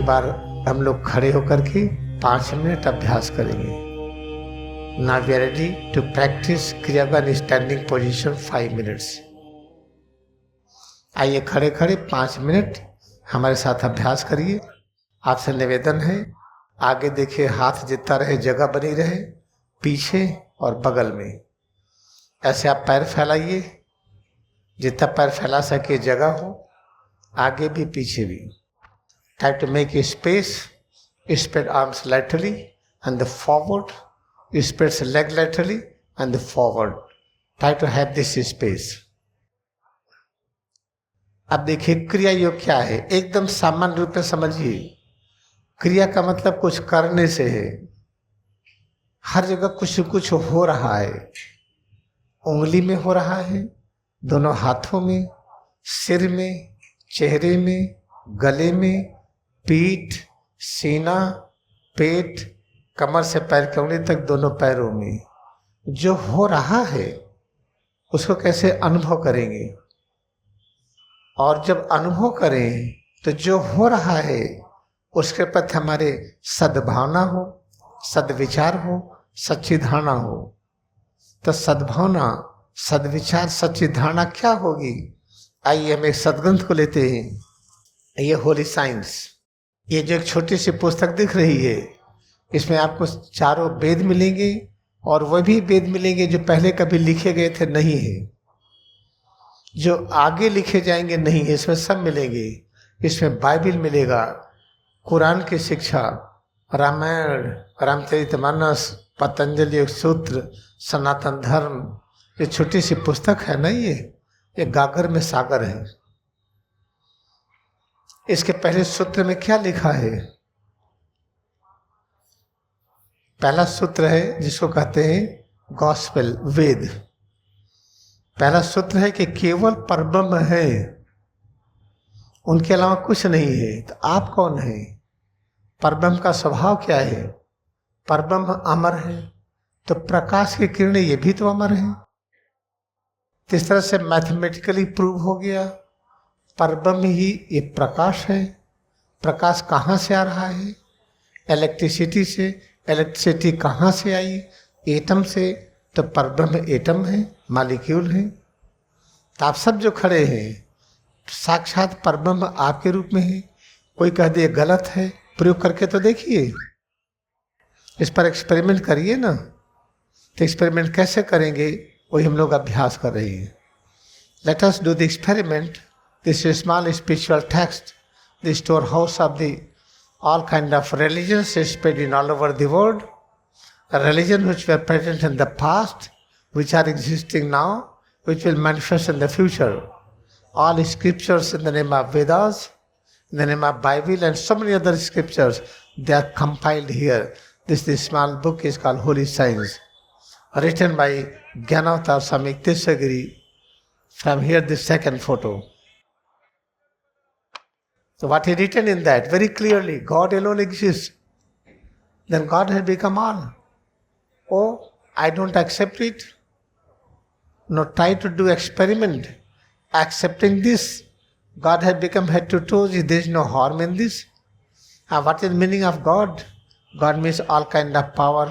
बार हम लोग खड़े होकर के 5 मिनट अभ्यास करेंगे। Now we are ready to practice क्रियावन स्टैंडिंग पोजीशन 5 मिनट्स। आइए खड़े खड़े 5 मिनट हमारे साथ अभ्यास करिए। आपसे निवेदन है, आगे देखिए, हाथ जितना रहे जगह बनी रहे, पीछे और बगल में। ऐसे आप पैर फैलाइए, जितना पैर फैला सके जगह हो, आगे भी पीछे भी। Try to make a space, spread arms laterally and the forward, spread leg laterally and the forward. Try to have this space. अब देखिए क्रिया योग क्या है, एकदम सामान्य रूप में समझिए। क्रिया का मतलब कुछ करने से है। हर जगह कुछ कुछ हो रहा है। उंगली में हो रहा है, दोनों हाथों में, सिर में, चेहरे में, गले में, पीठ, सीना, पेट, कमर से पैर की उंगली तक दोनों पैरों में जो हो रहा है उसको कैसे अनुभव करेंगे। और जब अनुभव करें तो जो हो रहा है उसके प्रति हमारे सद्भावना हो, सद्विचार हो, सच्ची धारणा हो। तो सद्भावना, सद्विचार, सच्ची धारणा क्या होगी? आइए हम एक सद्ग्रंथ को लेते हैं। ये होली साइंस, ये जो एक छोटी सी पुस्तक दिख रही है, इसमें आपको चारों वेद मिलेंगे और वह भी वेद मिलेंगे जो पहले कभी लिखे गए थे नहीं है, जो आगे लिखे जाएंगे नहीं है, इसमें सब मिलेंगे। इसमें बाइबल मिलेगा, कुरान की शिक्षा, रामायण, रामचरितमानस, पतंजलि योग सूत्र, सनातन धर्म। ये छोटी सी पुस्तक है ना, ये गागर में सागर है। इसके पहले सूत्र में क्या लिखा है? पहला सूत्र है जिसको कहते हैं गॉस्पेल, वेद। पहला सूत्र है कि केवल परब्रह्म है, उनके अलावा कुछ नहीं है। तो आप कौन है? परब्रह्म का स्वभाव क्या है? परब्रह्म अमर है, तो प्रकाश की किरणें ये भी तो अमर है। इस तरह से मैथमेटिकली प्रूव हो गया, परब्रह्म ही ये प्रकाश है। प्रकाश कहाँ से आ रहा है? इलेक्ट्रिसिटी से। इलेक्ट्रिसिटी कहाँ से आई? एटम से। तो परब्रह्म एटम है, मालिक्यूल है। तो आप सब जो खड़े हैं साक्षात परब्रह्म आपके रूप में है। कोई कह दे गलत है, प्रयोग करके तो देखिए, इस पर एक्सपेरिमेंट करिए ना। तो एक्सपेरिमेंट कैसे करेंगे वही हम लोग अभ्यास कर रहे हैं। Let us do the experiment. This is small spiritual text, the storehouse of the all kind of religions spread in all over the world. A religion which were present in the past, which are existing now, which will manifest in the future. All scriptures in the name of Vedas, in the name of Bible, and so many other scriptures, they are compiled here. This small book is called Holy Science, written by Gyanavatar Swami Tirthagiri. From here, the second photo. So what he written in that very clearly, God alone exists. Then God has become all. Oh, I don't accept it. No, try to do experiment. Accepting this, God has become head to toe. There is no harm in this. And what is the meaning of God? God means all kind of power,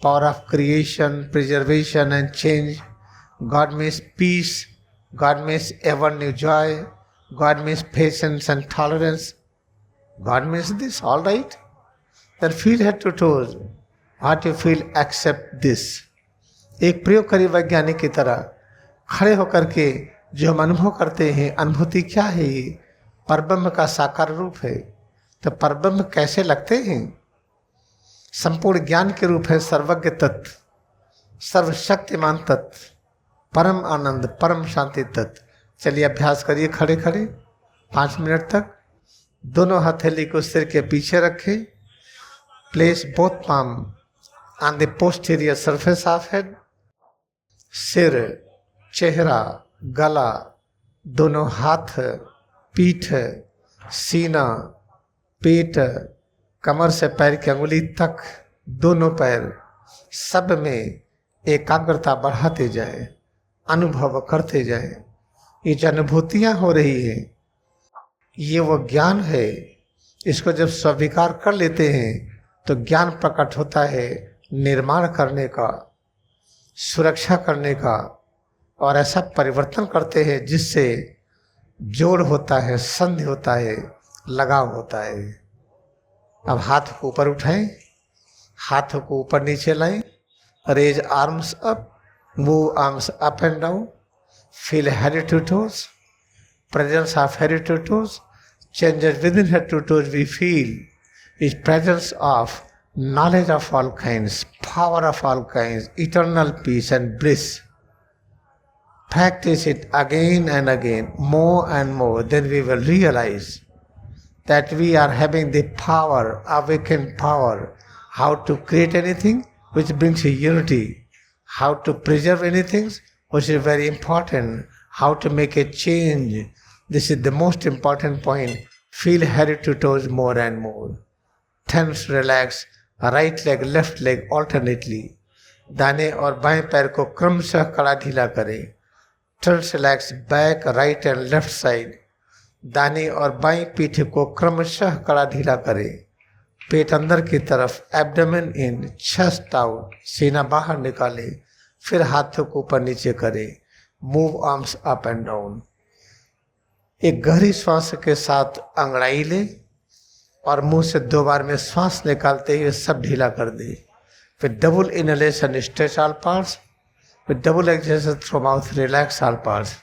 power of creation, preservation and change. God means peace. God means ever new joy. God means patience and tolerance. God means this, all right? Then feel head to toes. What you feel, accept this. एक प्रयोगकारी वैज्ञानिक की तरह खड़े होकर के जो हम अनुभव करते हैं, अनुभूति क्या है? ये परब्रह्म का साकार रूप है। तो परब्रह्म कैसे लगते हैं? संपूर्ण ज्ञान के रूप है, सर्वज्ञ तत्व, सर्वशक्तिमान तत्व, परम आनंद, परम शांति तत्व। चलिए अभ्यास करिए खड़े खड़े 5 मिनट तक। दोनों हथेली को सिर के पीछे रखें। Place both palm on the posterior surface of head. सिर, चेहरा, गला, दोनों हाथ, पीठ, सीना, पेट, कमर से पैर की अंगुली तक, दोनों पैर, सब में एकाग्रता बढ़ाते जाए, अनुभव करते जाए। ये जो अनुभूतियाँ हो रही है, ये वो ज्ञान है, इसको जब स्वीकार कर लेते हैं तो ज्ञान प्रकट होता है निर्माण करने का, सुरक्षा करने का, और ऐसा परिवर्तन करते हैं जिससे जोड़ होता है, संधि होता है, लगाव होता है। अब हाथ को ऊपर उठाएं, हाथों को ऊपर नीचे लाएं, raise arms up, move arms up and down, feel head to toes, presence of head to toes, changes within head to toes we feel is presence of knowledge of all kinds, power of all kinds, eternal peace and bliss. Practice it again and again, more and more, then we will realize that we are having the power, awakened power, how to create anything which brings unity, how to preserve anything which is very important, how to make a change. This is the most important point. Feel head to toes more and more. Tense, relax, right leg, left leg alternately. दाने और बाएं पैर को क्रमशः कड़ा ढीला करें. Tense, relax, back, right and left side. दाने और बाएं पीठ को क्रमशः कड़ा ढीला करें. पेट अंदर की तरफ, एब्डोमेन इन, चेस्ट आउट, सीना बाहर निकालें. फिर हाथों को ऊपर नीचे करें. Move arms up and down. एक गहरी श्वास के साथ अंगड़ाई ले और मुंह से 2 बार में श्वास निकालते हुए सब ढीला कर दे. फिर double inhalation, stretch all parts. फिर double exhalation through mouth, relax all parts.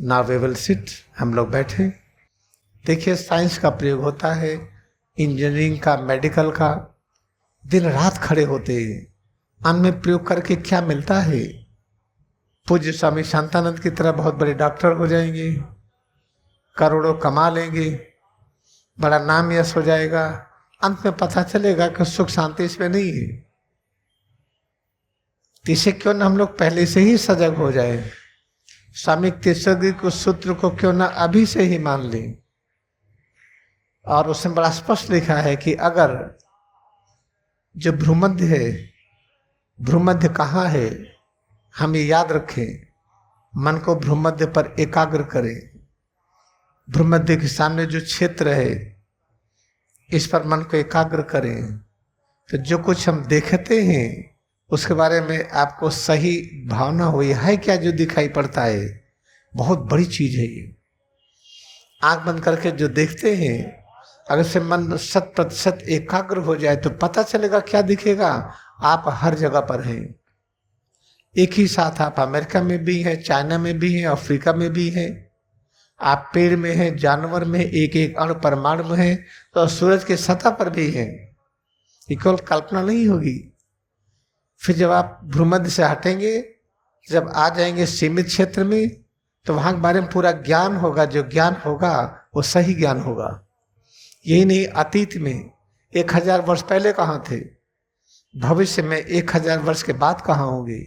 Now we will sit. हम लोग बैठे. देखिए साइंस का प्रयोग होता है, इंजीनियरिंग का, मेडिकल का. दिन रात खड़े होते हैं. अन्न में प्रयोग करके क्या मिलता है? पूज्य स्वामी शांतानंद की तरह बहुत बड़े डॉक्टर हो जाएंगे, करोड़ों कमा लेंगे, बड़ा नाम यश हो जाएगा. अंत में पता चलेगा कि सुख शांति इसमें नहीं है. इसे क्यों ना हम लोग पहले से ही सजग हो जाए. स्वामी तीसरी को सूत्र को क्यों ना अभी से ही मान लें. और उसमें बड़ा स्पष्ट लिखा है कि अगर जो भ्रूमध्य है, भ्रूमध्य कहाँ है, हम ये याद रखें. मन को भ्रूमध्य पर एकाग्र करें. भ्रूमध्य के सामने जो क्षेत्र है, इस पर मन को एकाग्र करें. तो जो कुछ हम देखते हैं उसके बारे में आपको सही भावना हुई है. क्या जो दिखाई पड़ता है बहुत बड़ी चीज है ये. आंख बंद करके जो देखते हैं, अगर से मन 100% एकाग्र हो जाए तो पता चलेगा क्या दिखेगा. आप हर जगह पर हैं. एक ही साथ आप अमेरिका में भी हैं, चाइना में भी हैं, अफ्रीका में भी हैं. आप पेड़ में हैं, जानवर में, एक एक अणु परमाणु में हैं, तो सूरज के सतह पर भी हैं. ये केवल कल्पना नहीं होगी. फिर जब आप भ्रूमध्य से हटेंगे, जब आ जाएंगे सीमित क्षेत्र में, तो वहां के बारे में पूरा ज्ञान होगा. जो ज्ञान होगा वो सही ज्ञान होगा. यही नहीं, अतीत में 1000 वर्ष पहले कहाँ थे, भविष्य में 1000 वर्ष के बाद कहाँ होंगे.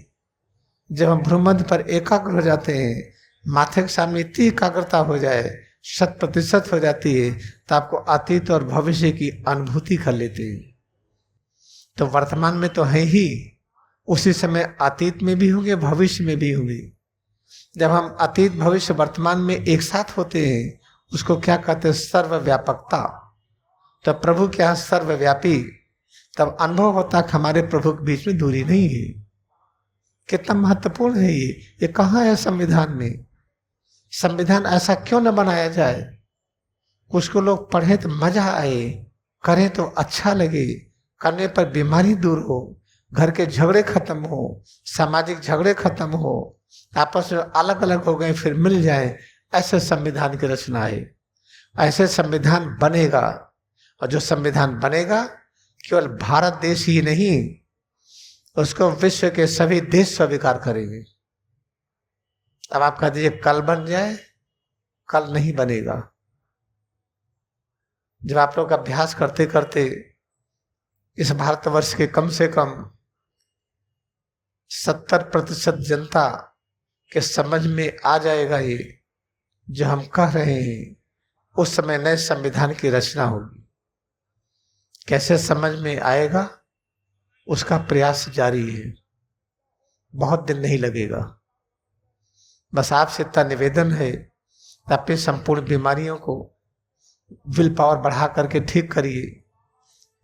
जब हम भ्रूमध्य पर एकाग्र हो जाते हैं, माथे के सामने इतनी एकाग्रता हो जाए, 100% हो जाती है, तो आपको अतीत और भविष्य की अनुभूति कर लेते हैं. तो वर्तमान में तो है ही, उसी समय अतीत में भी होंगे, भविष्य में भी होंगे. जब हम अतीत, भविष्य, वर्तमान में एक साथ होते हैं, उसको क्या कहते हैं? सर्वव्यापकता. तो प्रभु के यहाँ सर्वव्यापी. तब अनुभव होता कि हमारे प्रभु के बीच में दूरी नहीं है. कितना महत्वपूर्ण है ये. ये कहाँ है संविधान में? संविधान ऐसा क्यों न बनाया जाए? कुछ को लोग पढ़े तो मजा आए, करें तो अच्छा लगे, करने पर बीमारी दूर हो, घर के झगड़े खत्म हो, सामाजिक झगड़े खत्म हो, आपस में अलग अलग हो गए फिर मिल जाए. ऐसे संविधान की रचना है. ऐसे संविधान बनेगा. और जो संविधान बनेगा केवल भारत देश ही नहीं, उसको विश्व के सभी देश स्वीकार करेंगे. अब आप कह दीजिए कल बन जाए, कल नहीं बनेगा. जब आप लोग अभ्यास करते करते इस भारतवर्ष के कम से कम 70% जनता के समझ में आ जाएगा ये जो हम कह रहे हैं, उस समय नए संविधान की रचना होगी. कैसे समझ में आएगा उसका प्रयास जारी है. बहुत दिन नहीं लगेगा. बस आपसे इतना निवेदन है, अपनी संपूर्ण बीमारियों को विल पावर बढ़ा करके ठीक करिए।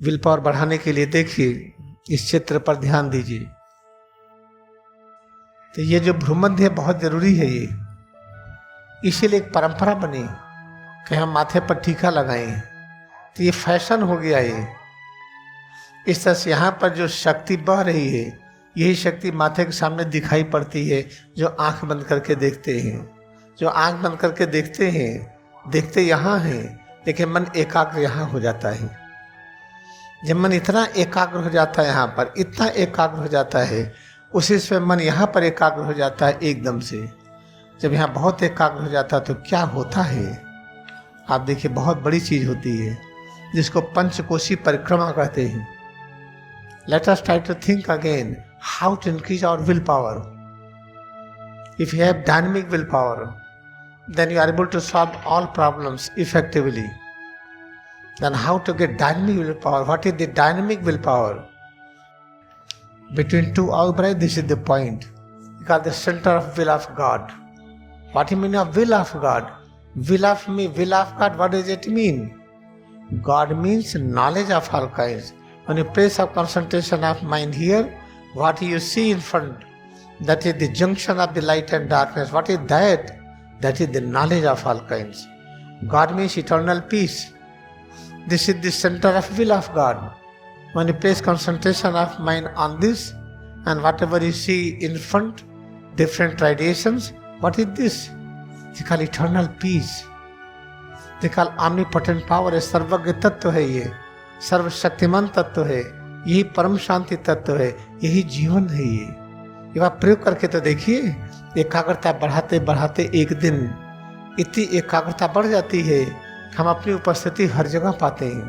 विल पावर बढ़ाने के लिए देखिए, इस चित्र पर ध्यान दीजिए। तो ये जो भ्रूमध्य है बहुत जरूरी है ये, इसीलिए एक परंपरा बनी कि हम माथे पर टीका लगाएं। तो ये फैशन हो गया ये। इस तरह से यहाँ पर जो शक्ति बह रही है, यही शक्ति माथे के सामने दिखाई पड़ती है जो आंख बंद करके देखते हैं। जो आंख बंद करके देखते हैं, देखते यहाँ हैं, लेकिन मन एकाग्र यहाँ हो जाता है। जब मन इतना एकाग्र हो जाता है, यहाँ पर इतना एकाग्र हो जाता है, उसी से मन यहाँ पर एकाग्र हो जाता है एकदम से। जब यहाँ बहुत एकाग्र हो जाता है तो क्या होता है आप देखिए, बहुत बड़ी चीज होती है जिसको पंचकोशी परिक्रमा कहते हैं। Let us try to think again how to increase our willpower. If you have dynamic willpower, then you are able to solve all problems effectively. Then how to get dynamic willpower? What is the dynamic willpower? Between two eyebrows, this is the point. You call the center of will of God. What do you mean of will of God? Will of me, will of God, what does it mean? God means knowledge of all kinds. When you place of concentration of mind here, what you see in front, that is the junction of the light and darkness. What is that? That is the knowledge of all kinds. God means eternal peace. This is the center of will of God. When you place concentration of mind on this, and whatever you see in front, different radiations, what is this? They call eternal peace. They call omnipotent power. है सर्वज्ञ तत्व है, ये सर्वशक्तिमान तत्व है, यही परम शांति तत्व है, यही जीवन है। ये आप प्रयोग करके तो देखिए, एकाग्रता बढ़ाते बढ़ाते एक दिन इतनी एकाग्रता बढ़ जाती है कि हम अपनी उपस्थिति हर जगह पाते हैं।